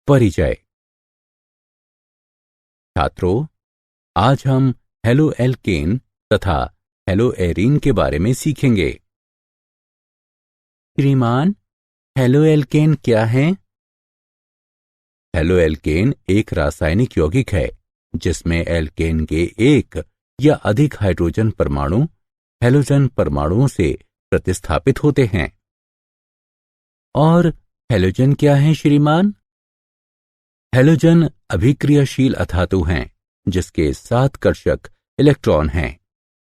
परिचय। छात्रों, आज हम हेलोएल्केन तथा हेलोएरीन के बारे में सीखेंगे। श्रीमान, हेलोएल्केन क्या है? हेलोएल्केन एक रासायनिक यौगिक है जिसमें एल्केन के एक या अधिक हाइड्रोजन परमाणु हेलोजन परमाणुओं से प्रतिस्थापित होते हैं। और हेलोजन क्या है श्रीमान? हेलोजन अभिक्रियाशील अधातु हैं जिसके 7 कर्षक इलेक्ट्रॉन हैं।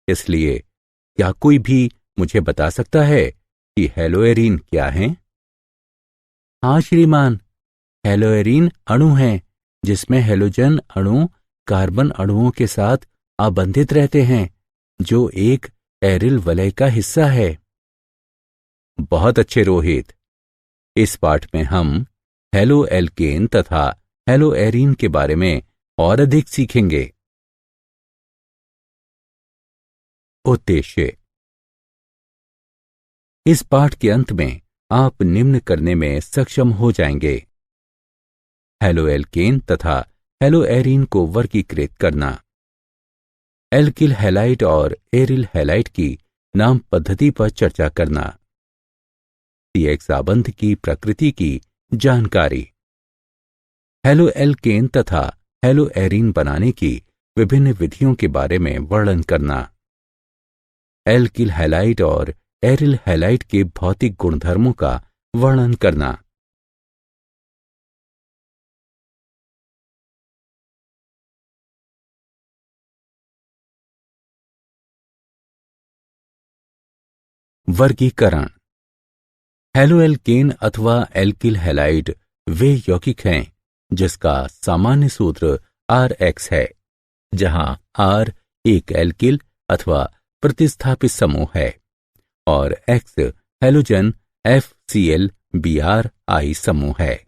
इसलिए क्या कोई भी मुझे बता सकता है कि हेलोएरीन क्या है? हाँ श्रीमान, हेलोएरीन अणु हैं जिसमें हेलोजन अणु कार्बन अणुओं के साथ आबंधित रहते हैं, जो एक एरिल वलय का हिस्सा है। बहुत अच्छे रोहित। इस पाठ में हम हेलोएल्केन तथा हेलोएरीन के बारे में और अधिक सीखेंगे। उद्देश्य। इस पाठ के अंत में आप निम्न करने में सक्षम हो जाएंगे। हेलोएल्केन तथा हेलोएरीन को वर्गीकृत करना, एल्किल हैलाइड और एरिल हैलाइड की नाम पद्धति पर चर्चा करना, CX आबंध की प्रकृति की जानकारी, हेलोएल्केन तथा हेलोएरीन बनाने की विभिन्न विधियों के बारे में वर्णन करना, एल्किल हैलाइड और एरिल हैलाइड के भौतिक गुणधर्मों का वर्णन करना। वर्गीकरण। हेलोएल्केन अथवा एल्किल हैलाइड वे यौगिक हैं जिसका सामान्य सूत्र RX है, जहां R एक एल्किल अथवा प्रतिस्थापित समूह है और X हेलोजन FCl-BrI समूह है।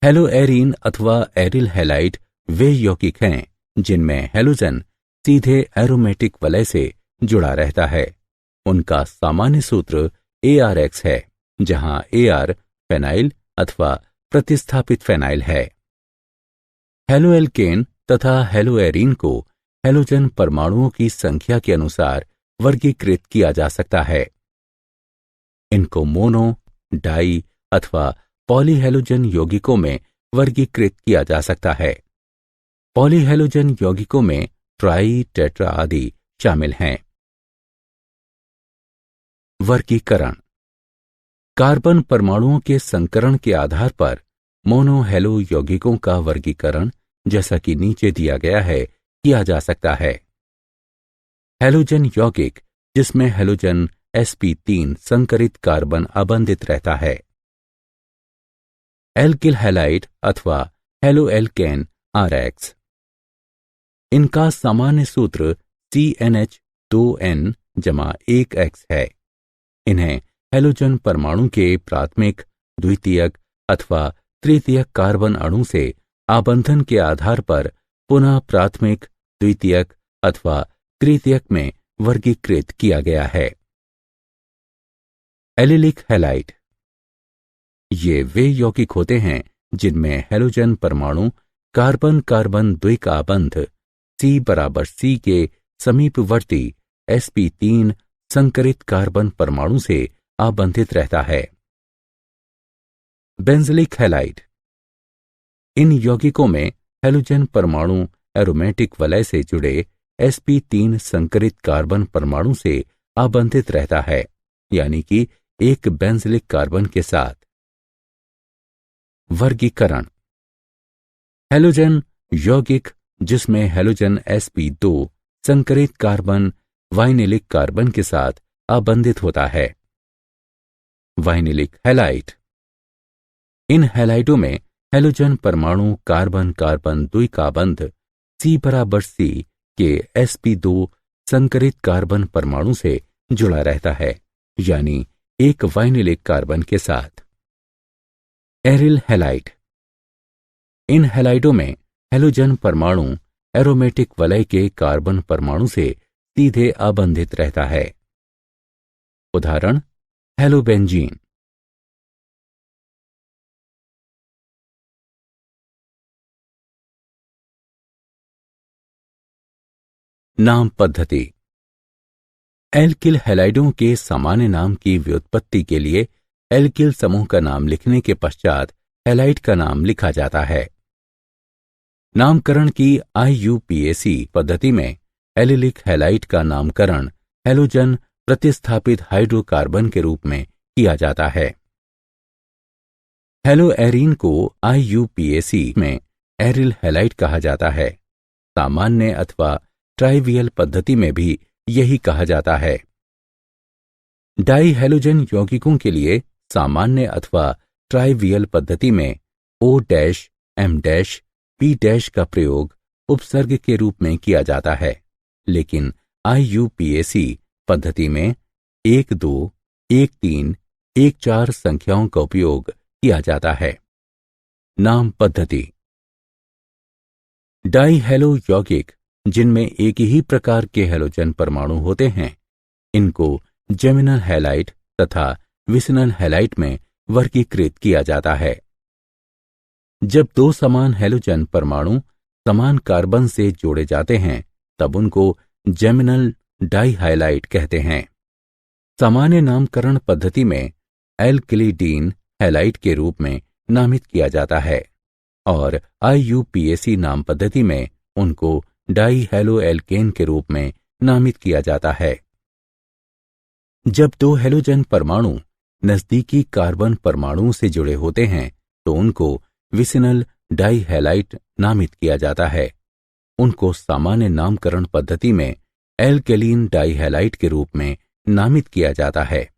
हेलोएरीन अथवा एरिल हैलाइड वे यौगिक हैं जिनमें हेलोजन सीधे एरोमेटिक वलय से जुड़ा रहता है। उनका सामान्य सूत्र ARX है, जहां AR फेनाइल अथवा प्रतिस्थापित फेनाइल है। हेलोएल्केन तथा हेलोएरीन को हेलोजन परमाणुओं की संख्या के अनुसार वर्गीकृत किया जा सकता है। इनको मोनो, डाई अथवा पॉलीहेलोजन यौगिकों में वर्गीकृत किया जा सकता है। पॉलीहेलोजन यौगिकों में ट्राई, टेट्रा आदि शामिल हैं। वर्गीकरण। कार्बन परमाणुओं के संकरण के आधार पर मोनोहेलो यौगिकों का वर्गीकरण जैसा कि नीचे दिया गया है किया जा सकता है। हेलोजन यौगिक जिसमें हेलोजन sp3 संकरित कार्बन आबंधित रहता है। एल्किल हैलाइड अथवा हेलोएल्केन RX। इनका सामान्य सूत्र CnH2n-1x है। इन्हें हेलोजन परमाणु के प्राथमिक, द्वितीयक अथवा तृतीयक कार्बन अणु से आबंधन के आधार पर पुनः प्राथमिक, द्वितीयक अथवा तृतीयक में वर्गीकृत किया गया है। Allylic halide. ये वे यौगिक होते हैं जिनमें हेलोजन परमाणु कार्बन कार्बन द्विकाबंध C=C के समीपवर्ती sp3 संकरित कार्बन परमाणु से आबंधित रहता है। बेंजलिक हैलाइड। इन यौगिकों में हेलोजन परमाणु एरोमेटिक वलय से जुड़े sp3 संकरित कार्बन परमाणु से आबंधित रहता है, यानी कि एक बेंजलिक कार्बन के साथ। वर्गीकरण। हेलोजन यौगिक जिसमें हेलोजन sp2 संकरित कार्बन वाइनिलिक कार्बन के साथ आबंधित होता है। Vinylic halide. इन हैलाइडों में हेलोजन परमाणु कार्बन कार्बन द्विकाबंध C=C के sp2 संकरित कार्बन परमाणु से जुड़ा रहता है, यानी एक वाइनिलिक कार्बन के साथ। Aryl halide. इन हैलाइडों में हेलोजन परमाणु एरोमेटिक वलय के कार्बन परमाणु से सीधे आबंधित रहता है। उदाहरण हेलोबेंजीन। नाम पद्धति। एल्किल हैलाइडों के सामान्य नाम की व्युत्पत्ति के लिए एल्किल समूह का नाम लिखने के पश्चात हैलाइड का नाम लिखा जाता है। नामकरण की IUPAC पद्धति में एलिलिक हैलाइड का नामकरण हैलोजन प्रतिस्थापित हाइड्रोकार्बन के रूप में किया जाता है। हेलोएरीन को IUPAC में एरिल हैलाइड कहा जाता है। सामान्य अथवा ट्राइवियल पद्धति में भी यही कहा जाता है। डाई हैलोजन यौगिकों के लिए सामान्य अथवा ट्राइवियल पद्धति में O', M', P' का प्रयोग उपसर्ग के रूप में किया जाता है, लेकिन IUPAC पद्धति में 1, 2, 1, 3, 1, 4 संख्याओं का उपयोग किया जाता है। नाम पद्धति। डाई हैलो यौगिक जिनमें एक ही प्रकार के हैलोजन परमाणु होते हैं, इनको जेमिनल हैलाइड तथा विसिनल हैलाइड में वर्गीकृत किया जाता है। जब दो समान हैलोजन परमाणु समान कार्बन से जोड़े जाते हैं, तब उनको जेमिनल डाइहाइलाइड कहते हैं। सामान्य नामकरण पद्धति में एल्किलिडीन हैलाइड के रूप में नामित किया जाता है और IUPAC नाम पद्धति में उनको डाइहैलोएल्केन के रूप में नामित किया जाता है। जब दो हैलोजन परमाणु नजदीकी कार्बन परमाणुओं से जुड़े होते हैं, तो उनको विसिनल डाइहैलाइड नामित किया जाता है। उनको सामान्य नामकरण पद्धति में एल्केलीन डाइहैलाइड के रूप में नामित किया जाता है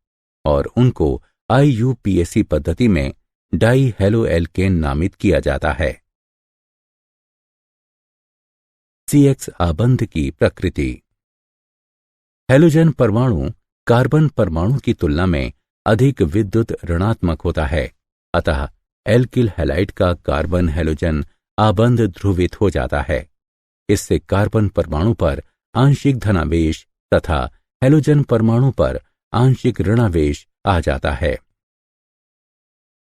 और उनको IUPAC पद्धति में डाइहैलोएल्केन नामित किया जाता है। CX आबंध की प्रकृति। हैलोजन परमाणु कार्बन परमाणु की तुलना में अधिक विद्युत ऋणात्मक होता है, अतः एल्किल हैलाइड का कार्बन हैलोजन आबंध ध्रुवित हो जाता है। इससे कार्बन परमाणु पर आंशिक धनावेश तथा हैलोजन परमाणु पर आंशिक ऋणावेश आ जाता है।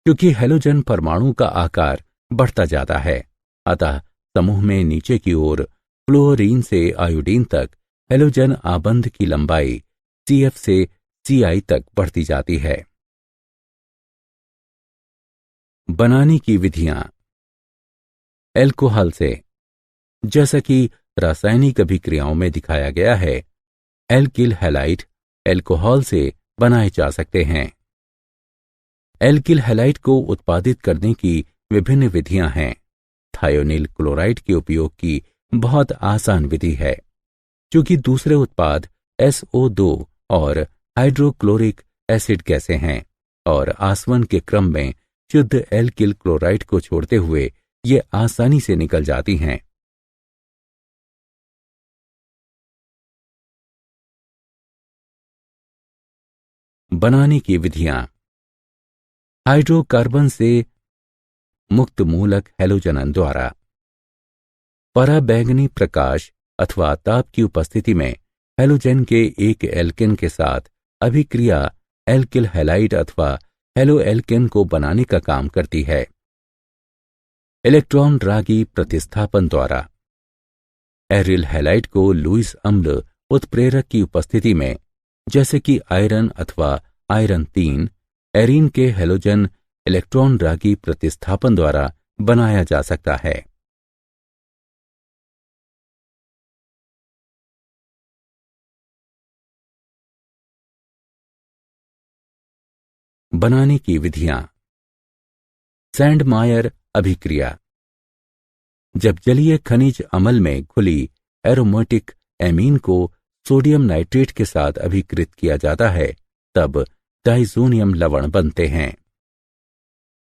क्योंकि हैलोजन परमाणु का आकार बढ़ता जाता है, अतः समूह में नीचे की ओर फ्लोरीन से आयोडीन तक हैलोजन आबंध की लंबाई CF से CI तक बढ़ती जाती है। बनाने की विधियां। एल्कोहल से, जैसा कि रासायनिक अभिक्रियाओं में दिखाया गया है, एल्किल हैलाइड एल्कोहल से बनाए जा सकते हैं। एल्किल हैलाइड को उत्पादित करने की विभिन्न विधियां हैं। थायोनिल क्लोराइड के उपयोग की बहुत आसान विधि है, क्योंकि दूसरे उत्पाद SO2 और हाइड्रोक्लोरिक एसिड गैसें हैं और आसवन के क्रम में शुद्ध एल्किल क्लोराइड को छोड़ते हुए ये आसानी से निकल जाती हैं। बनाने की विधियां। हाइड्रोकार्बन से मुक्त मूलक हैलोजनन द्वारा पराबैंगनी प्रकाश अथवा ताप की उपस्थिति में हैलोजन के एक एल्केन के साथ अभिक्रिया एल्किल हैलाइड अथवा हैलोएल्केन को बनाने का काम करती है। इलेक्ट्रॉन रागी प्रतिस्थापन द्वारा एरिल हैलाइड को लुईस अम्ल उत्प्रेरक की उपस्थिति में, जैसे कि आयरन अथवा आयरन 3, एरीन के हैलोजन इलेक्ट्रॉन रागी प्रतिस्थापन द्वारा बनाया जा सकता है। बनाने की विधियां। सैंडमायर अभिक्रिया। जब जलीय खनिज अम्ल में घुली एरोमेटिक एमीन को सोडियम नाइट्रेट के साथ अभिकृत किया जाता है, तब डाइजोनियम लवण बनते हैं।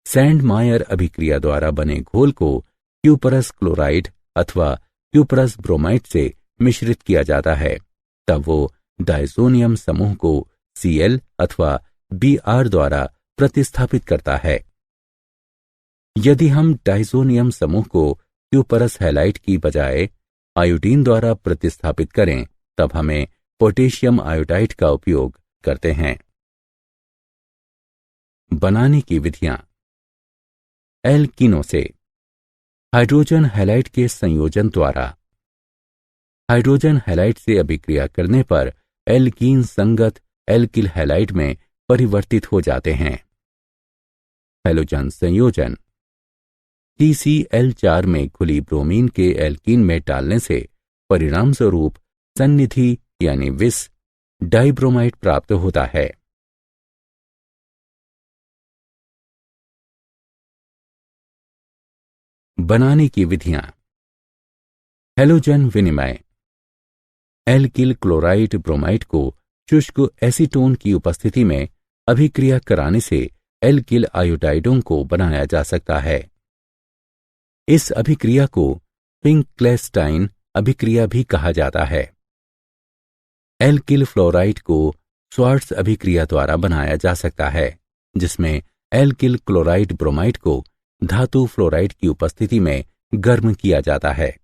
सैंडमायर अभिक्रिया द्वारा बने घोल को क्यूपरस क्लोराइड अथवा क्यूपरस ब्रोमाइड से मिश्रित किया जाता है, तब वो डाइजोनियम समूह को Cl अथवा Br द्वारा प्रतिस्थापित करता है। यदि हम डाइजोनियम समूह को क्यूपरस हैलाइड की बजाय आयोडीन द्वारा प्रतिस्थापित करें, तब हमें पोटेशियम आयोडाइड का उपयोग करते हैं। बनाने की विधियां। एल्कीनों से हाइड्रोजन हैलाइड के संयोजन द्वारा हाइड्रोजन हैलाइड से अभिक्रिया करने पर एल्कीन संगत एल्किल हैलाइड में परिवर्तित हो जाते हैं। हैलोजन संयोजन TCl4 में खुली ब्रोमीन के एल्कीन में डालने से परिणाम स्वरूप सन्निधि यानी विष डाइब्रोमाइड प्राप्त होता है। बनाने की विधियां। हैलोजन विनिमय। एल्किल क्लोराइड ब्रोमाइड को शुष्क एसीटोन की उपस्थिति में अभिक्रिया कराने से एल्किल आयोडाइडों को बनाया जा सकता है। इस अभिक्रिया को फिंकलेस्टाइन अभिक्रिया भी कहा जाता है। एल्किल फ्लोराइड को स्वार्ट्ज अभिक्रिया द्वारा बनाया जा सकता है, जिसमें एल्किल क्लोराइड ब्रोमाइड को धातु फ्लोराइड की उपस्थिति में गर्म किया जाता है।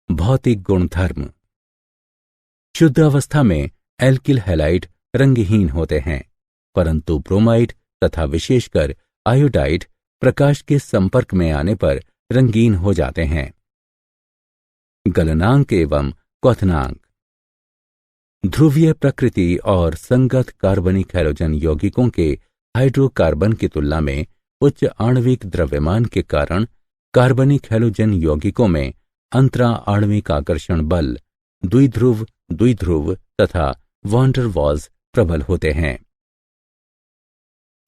भौतिक गुणधर्म। शुद्ध अवस्था में एल्किल हैलाइड रंगहीन होते हैं, परंतु ब्रोमाइड तथा विशेषकर आयोडाइड प्रकाश के संपर्क में आने पर रंगीन हो जाते हैं। गलनांक एवं क्वथनांक। ध्रुवीय प्रकृति और संगत कार्बनिक हैलोजन यौगिकों के हाइड्रोकार्बन की तुलना में उच्च आणविक द्रव्यमान के कारण कार्बनिक हैलोजन यौगिकों में अंतरा आणविक आकर्षण बल, द्विध्रुव द्विध्रुव तथा वॉन डर वाल्स प्रबल होते हैं,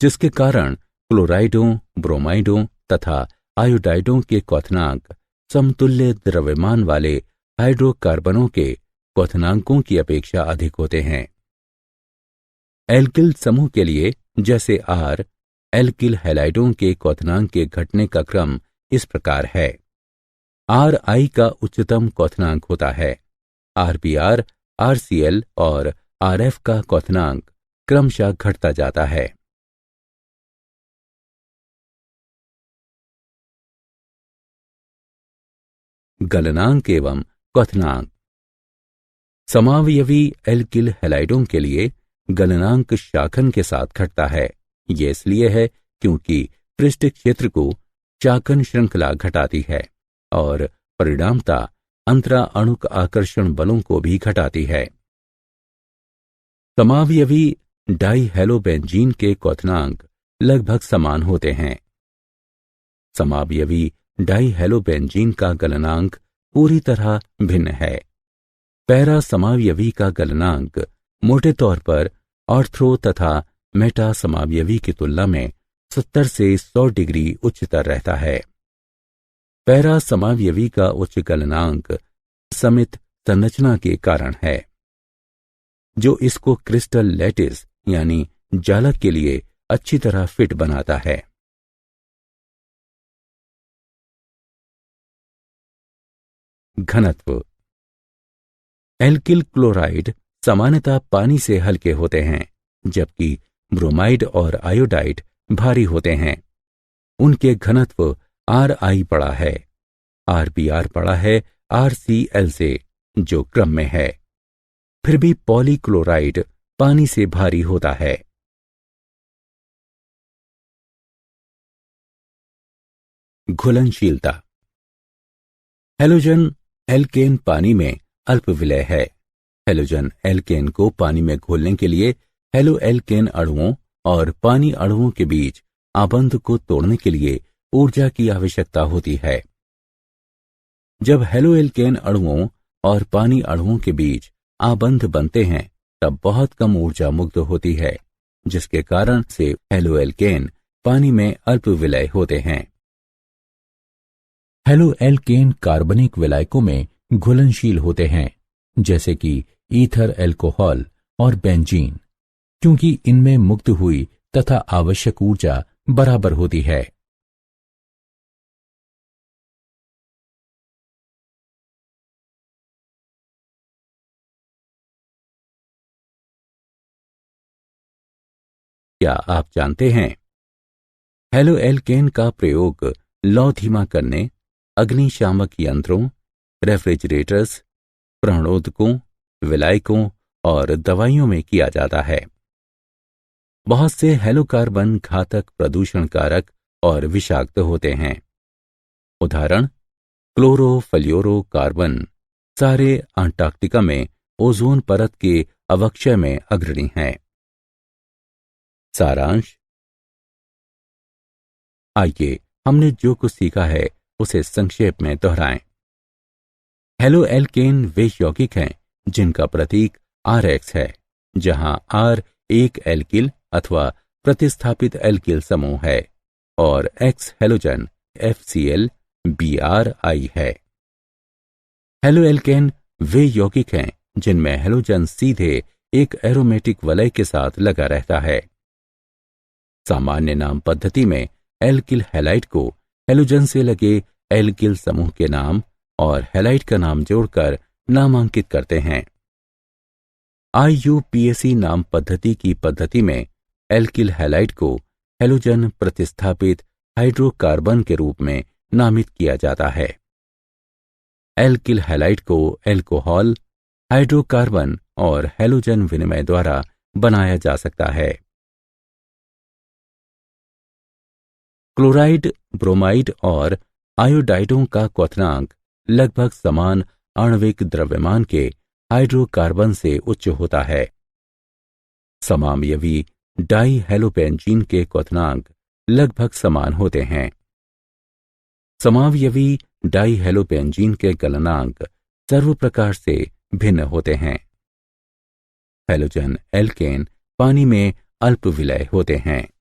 जिसके कारण क्लोराइडों, ब्रोमाइडों तथा आयोडाइडों के क्वथनांक समतुल्य द्रव्यमान वाले हाइड्रोकार्बनों के क्वथनांकों की अपेक्षा अधिक होते हैं। एल्किल समूह के लिए जैसे R, एल्किल हैलाइडों के क्वथनांक के घटने का क्रम इस प्रकार है। Ri का उच्चतम क्वथनांक होता है, RBr, RCl और RF का क्वथनांक क्रमशः घटता जाता है। गलनांक एवं क्वथनांक। समावयवी एल्किल हैलाइडों के लिए गलनांक शाखन के साथ घटता है। यह इसलिए है क्योंकि पृष्ठ क्षेत्र को शाखन श्रृंखला घटाती है और परिणामता अंतरा अणुक आकर्षण बलों को भी घटाती है। समावयवी डाइहेलोबेंजीन के क्वथनांक लगभग समान होते हैं। समावयवी डाइहेलोबेंजीन का गलनांक पूरी तरह भिन्न है। पैरा समावयवी का गलनांक मोटे तौर पर ऑर्थो तथा मेटा समावयवी की तुलना में 70 से 100 डिग्री उच्चतर रहता है। पैरा समावयवी का उच्च गलनांक समित संरचना के कारण है, जो इसको क्रिस्टल लैटिस यानी जालक के लिए अच्छी तरह फिट बनाता है। घनत्व। एल्किल क्लोराइड सामान्यतः पानी से हल्के होते हैं, जबकि ब्रोमाइड और आयोडाइड भारी होते हैं। उनके घनत्व Ri बड़ा है, RBr बड़ा है RCl से, जो क्रम में है। फिर भी पॉलीक्लोराइड पानी से भारी होता है। घुलनशीलता। हैलोजन एल्केन पानी में अल्प विलय है। हैलोजन एल्केन को पानी में घोलने के लिए हेलो एल्केन अणुओं और पानी अणुओं के बीच आबंध को तोड़ने के लिए ऊर्जा की आवश्यकता होती है। जब हेलो एल्केन अणुओं और पानी अणुओं के बीच आबंध बनते हैं, तब बहुत कम ऊर्जा मुक्त होती है, जिसके कारण से हेलो एल्केन पानी में अल्प विलय होते हैं। हेलो एल्केन कार्बनिक विलायकों में घुलनशील होते हैं, जैसे कि ईथर एल्कोहल और बेंजीन, क्योंकि इनमें मुक्त हुई तथा आवश्यक ऊर्जा बराबर होती है। क्या आप जानते हैं, हेलो एल्केन का प्रयोग लौ धीमा करने, अग्निशामक यंत्रों, रेफ्रिजरेटर्स, प्राणोदकों, विलायकों और दवाइयों में किया जाता है। बहुत से हेलोकार्बन घातक, प्रदूषण कारक और विषाक्त होते हैं। उदाहरण क्लोरोफ्लोरोकार्बन सारे अंटार्कटिका में ओजोन परत के अवक्षय में अग्रणी हैं। सारांश। आइए हमने जो कुछ सीखा है उसे संक्षेप में दोहराएं। हेलो एल्केन वे यौगिक हैं जिनका प्रतीक RX है, जहां R एक एल्किल अथवा प्रतिस्थापित एल्किल समूह है और X हेलोजन FCl BRI है। हेलो एल्केन वे यौगिक हैं जिनमें हेलोजन सीधे एक एरोमेटिक वलय के साथ लगा रहता है। सामान्य नाम पद्धति में एल्किल हैलाइड को हेलोजन से लगे एल्किल समूह के नाम और हैलाइड का नाम जोड़कर नामांकित करते हैं। IUPAC नाम पद्धति की पद्धति में एल्किल हैलाइड को हेलोजन प्रतिस्थापित हाइड्रोकार्बन के रूप में नामित किया जाता है। एल्किल हैलाइड को एल्कोहल, हाइड्रोकार्बन और हेलोजन विनिमय द्वारा बनाया जा सकता है। क्लोराइड, ब्रोमाइड और आयोडाइडों का क्वथनांक लगभग समान आणविक द्रव्यमान के हाइड्रोकार्बन से उच्च होता है। समावयवी डाइहेलोपेंजीन के क्वथनांक लगभग समान होते हैं। समावयवी डाइहेलोपेंजीन के गलनांक सर्व प्रकार से भिन्न होते हैं। हेलोजन एल्केन पानी में अल्प विलय होते हैं।